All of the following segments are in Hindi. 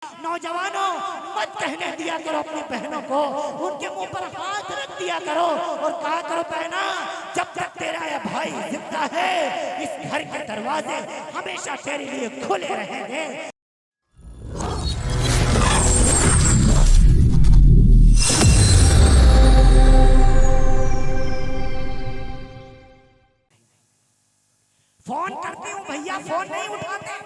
नौजवानों, मत कहने दिया करो अपनी बहनों को, उनके मुंह पर हाथ रख दिया करो और कहा करो बहना, जब तक तेरा यह भाई जिंदा है इस घर के दरवाजे हमेशा तेरे लिए खुले रहेंगे। फोन करती हूँ भैया, फोन नहीं उठाते।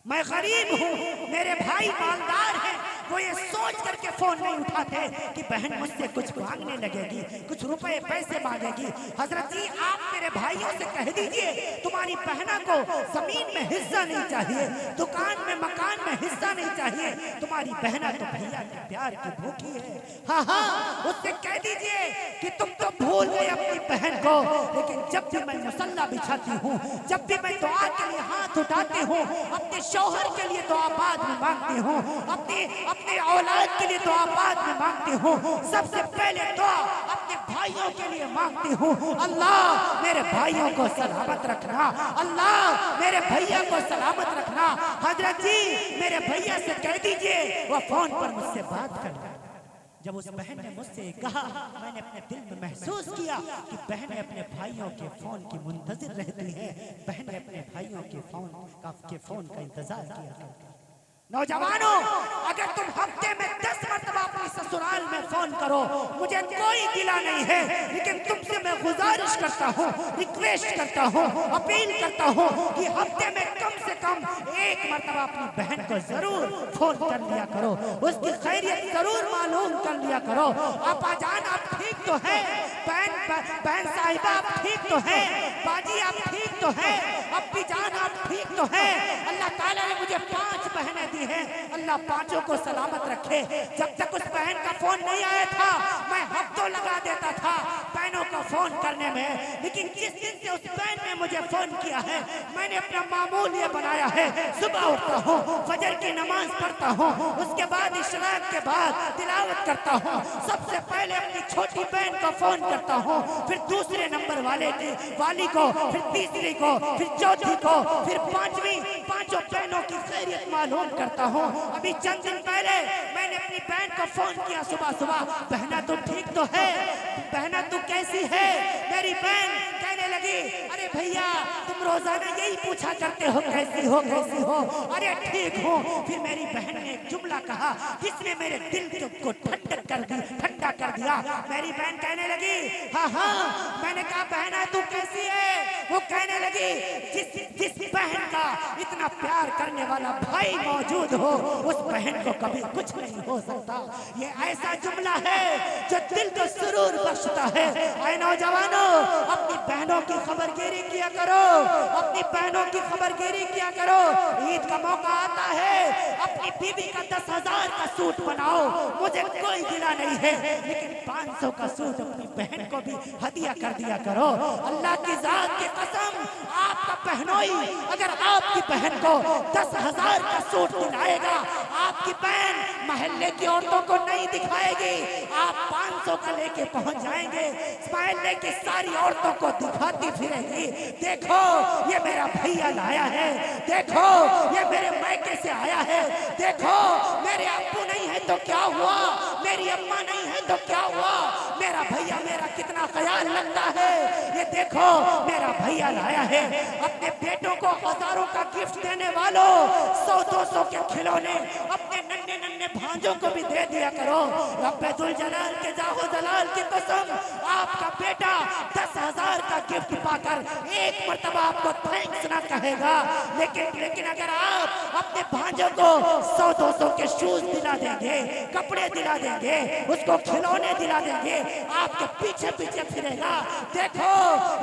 मैं गरीब हूँ, मेरे भाई मालदार हैं, वो ये सोच करके फोन नहीं उठाते कि बहन मुझसे कुछ मांगने लगेगी, कुछ रुपए पैसे मांगेगी। हजरत जी, आप मेरे भाइयों से कह दीजिए तुम्हारी बहना को जमीन में हिस्सा नहीं चाहिए, दुकान में मकान में हिस्सा नहीं चाहिए। तुम्हारी बहना तो भैया के प्यार की भूखी है। हाँ हाँ, उससे कह दीजिए कि तुम तो भूल गए अपनी बहन को, लेकिन जब भी मैं मुसल्ला बिछाती हूँ, जब भी मैं दुआ के लिए हाथ उठाती हूँ, अपने शौहर के लिए दुआ बाद में मांगती हूँ, अपने औलाद के लिए दुआ बाद में मांगती हूँ, सबसे पहले दुआ अपने भाइयों के लिए मांगती हूँ। अल्लाह मेरे भाइयों को सलामत रखना, अल्लाह मेरे भैया को सलामत रखना। हजरत जी, मेरे भैया से कह दीजिए वो फोन पर मुझसे बात करना। जब उस बहन ने मुझसे कहा, मैंने अपने दिल में महसूस किया कि बहनें अपने भाइयों के फोन की मुंतजिर रहती हैं, बहनें अपने भाइयों के फोन का इंतजार किया करती हैं। नौजवानों, अगर तुम हफ्ते में 10 मरतबा अपनी ससुराल में फोन करो, मुझे कोई गिला नहीं है, लेकिन तुमसे मैं गुजारिश करता हूँ, रिक्वेस्ट करता हूँ, अपील करता हूँ कि हफ्ते में कम से कम 1 मरतबा अपनी बहन को जरूर फोन कर लिया करो, उसकी खैरियत जरूर मालूम कर लिया करो। आपा जान, आप ठीक तो है? बहन साहिबा आप ठीक तो है? बाजी आप ठीक तो है? अब्बी जान आप ठीक तो है? अल्लाह ताला ने मुझे 5 बहनें दी हैं, अल्लाह 5 को सलामत रखे। जब तक उस बहन का फोन नहीं आया था, मैं हफ्तों लगा देता था बहनों का फोन करने में, लेकिन जिस दिन से उस बहन ने मुझे फोन किया है, मैंने अपना मामूल ये बनाया है, सुबह उठता हूँ, फजर की नमाज पढ़ता हूँ, उसके बाद इशराक के बाद तिलावत करता हूँ, सबसे पहले अपनी छोटी बहन को फोन करता हूँ, फिर दूसरे नंबर वाली को, फिर तीसरी को, फिर चौथी को, फिर 5वीं, 5 बहनों की खैरियत मालूम करता हूँ। अभी चंद दिन पहले मैंने अपनी बहन को फोन किया सुबह सुबह, बहना तू ठीक तो है? बहना तू कैसी है? मेरी बहन कहने लगी, अरे भैया तुम रोजाना यही पूछा करते हो कैसी हो कैसी हो। अरे ठीक हूँ। फिर मेरी बहन ने एक जुमला कहा जिसने मेरे दिल को ठंडा कर दिया। मेरी बहन कहने लगी, हाँ हाँ। मैंने कहा बहना तू कैसी है? वो कहने लगी, जिस बहन का इतना प्यार करने वाला भाई मौजूद हो, उस बहन को कभी कुछ नहीं हो सकता। ये ऐसा जुमला है जो दिल को सुरूर बख्शता है। ऐ नौजवानों, अपनी बहनों की खबरगिरी किया करो, अपनी बहनों की खबरगिरी किया करो। ईद का मौका आता है, अपनी बीवी का 10,000 का सूट बनाओ, मुझे कोई गिला नहीं है, लेकिन 500 का सूट अपनी बहन को भी हदिया कर दिया करो। अल्लाह की जात की कसम, आपका बहनोई अगर आपकी बहन को 10,000 का सूट दिलाएगा, आपकी बहन महल्ले की औरतों को नहीं दिखाएगी, आप 500 का लेके पहुंच जाएंगे, महल्ले की सारी औरतों को दिखाती फिरेंगी, देखो ये मेरा भैया लाया है, देखो ये मेरे मायके से आया है, देखो मेरे अब्बू नहीं है तो क्या हुआ, मेरी अम्मा नहीं है तो क्या हुआ, मेरा भैया मेरा कितना ख्याल रखता है, ये देखो मेरा भैया लाया है। अपने बेटों को हजारों का गिफ्ट देने वालों, 100-200 के खिलौने अपने नन्हे नन्हे भांजों को भी दे दिया करो। रब्बे दुल जलाल के जाहो जलाल की कसम, आपका बेटा 10,000 का गिफ्ट पाकर एक मर्तबा आपको थैंक्स ना कहेगा, लेकिन अगर आप अपने भांजों को 100-200 के शूज दिला देंगे, कपड़े दिला देंगे, उसको खिलौने दिला देंगे, आपके पीछे पीछे फिरेगा। देखो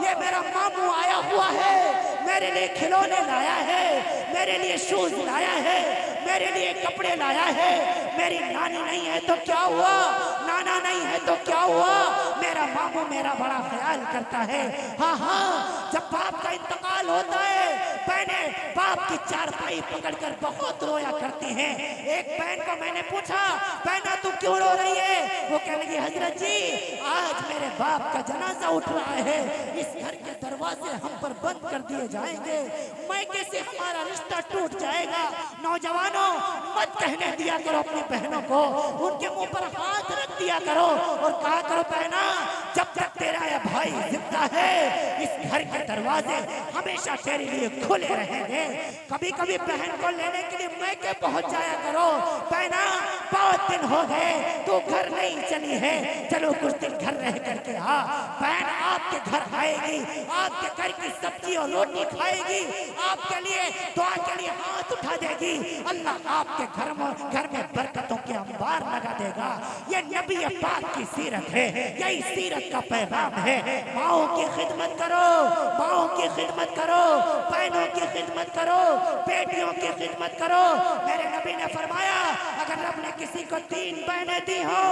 ये मेरा मामू आया हुआ है, मेरे लिए खिलौने लाया है, मेरे लिए शूज लाया है, मेरे लिए कपड़े लाया है। मेरी नानी नहीं है तो क्या हुआ, नाना नहीं है तो क्या हुआ, मेरा मामू मेरा बड़ा ख्याल करता है। हाँ हाँ, जब बाप का इंतकाल होता है, बहने बाप की चारपाई पकड़कर बहुत रोया करती हैं। एक बहन को मैंने पूछा, बहना तू क्यों रो रही है? वो कहने लगी, हजरत जी आज मेरे बाप का जनाजा उठ रहा है, इस घर के दरवाजे हम पर बंद कर दिए जाएंगे, मायके से हमारा रिश्ता टूट जाएगा। नौजवानों मत कहने दिया करो अपनी बहनों को, उनके मुंह पर हाथ रख दिया करो और कहा करो, बहना जब तक तेरा यह भाई जिंदा है इस घर के दरवाजे हमेशा तेरे लिए खुले रहेंगे। कभी कभी बहन को लेने के लिए मायके पहुंच जाया करो। बहना बहुत दिन हो गए तू घर नहीं चली है, चलो कुछ दिन घर रह करके आ। बहन आपके घर आएगी, आपके घर की सब्जी और रोटी खाएगी, आपके लिए दुआ के लिए हाथ उठा देगी। अल्लाह आपके घर में बरकतों के अंबार लगा देगा। ये नबी पाक की सीरत है, यही सीरत का पैगाम है। माओ की खिदमत करो, माओ की खिदमत करो, बहनों की खिदमत करो, बेटियों की खिदमत करो। मेरे नबी ने फरमाया, अगर रब ने किसी को 3 बहनें दी हो,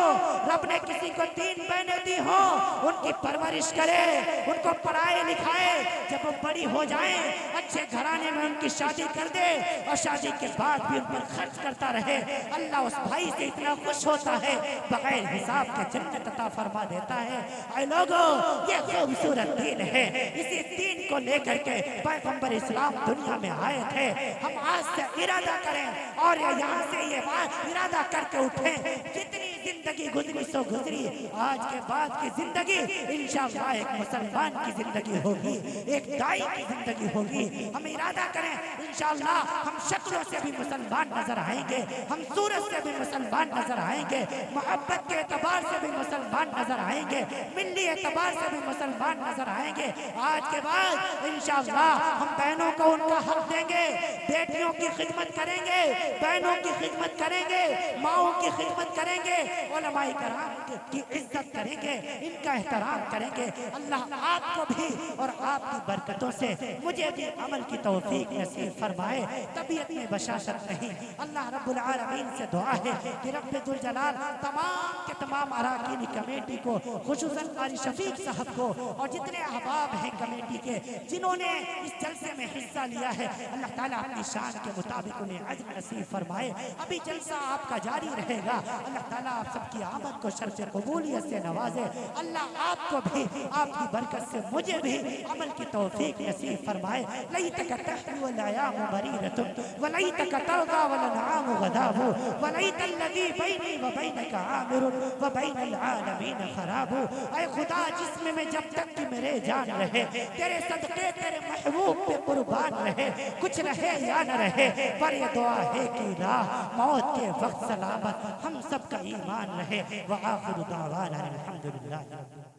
रब ने किसी को 3 बहनें दी हो, उनकी परवरिश करे, उनको पढ़ाए लिखाए, जब वो बड़ी हो जाए अच्छे घराने में उनकी शादी कर दे और शादी के बाद भी उन पर खर्च करता रहे, अल्लाह उस भाई से इतना खुश होता है बगैर हिसाब के जन्नत अता फरमा देता है। ऐ लोगों ये खूबसूरत दिन है, इसी दिन को लेकर के पैगंबर इस्लाम दुनिया में आए थे। हम आज से इरादा करें और यहाँ से ये इरादा करके उठे, जितनी जिंदगी गुजरी सो गुजरी, आज के बाद की जिंदगी इंशाअल्लाह एक मुसलमान की जिंदगी होगी, एक दाई की जिंदगी होगी। हम इरादा करें इंशाअल्लाह हम शक्लों से भी मुसलमान नजर आएंगे, हम सूरत से भी मुसलमान नजर आएंगे, मोहब्बत के एतबार से भी मुसलमान नजर आएंगे, मिल्ली एतबार से भी मुसलमान नजर आएंगे। आज के बाद इंशाअल्लाह हम बहनों को उनका हक देंगे, बेटियों की खिदमत करेंगे, बहनों की खिदमत करेंगे, माओं की खिदमत करेंगे, उलमाए कराम की इज्जत करेंगे, इनका एहतराम करेंगे। अल्लाह आपको भी और आपकी बरकतों से मुझे भी अमल की तौफीक नसीब फरमाए। तबीयत में बशाशत नहीं, अल्लाह रब्बुल आलमीन से दुआ है कि रब्बुल जलाल तमाम के तमाम अराकीन कमेटी को, खुसूसन कारी शफीक साहब को और जितने अहबाब हैं कमेटी के जिन्होंने इस जलसे में हिस्सा लिया है, अल्लाह ताला अपनी शान के मुताबिक उन्हें अज्र नसीब फरमाए। अभी जलसा आपका जारी रहेगा, अल्लाह ताला आप सबकी आमद को शर्त कबूलियत से नवाजे। अल्लाह आपको भी आपकी बरकत से मुझे भी अमल की तौफीक नसीब फरमाए। लईतक तहलु वल अयामु मरीरतुन व लईतक तलगा वल अनआमु गदाबु व लईतल लज़ी बैनी व बैनका आमिरुन व बैनल आलमीन खराबु। ऐ खुदा जिस्म में जब तक कि मेरे जान रहे, तेरे सदके तेरे महबूब पे कुर्बान रहे, कुछ रहे या न रहे, पर ये दुआ है कि राह मौत के वक्त सलामत हम सब का ईमान रहे। व आखिर दावाना अल्हम्दुलिल्लाह।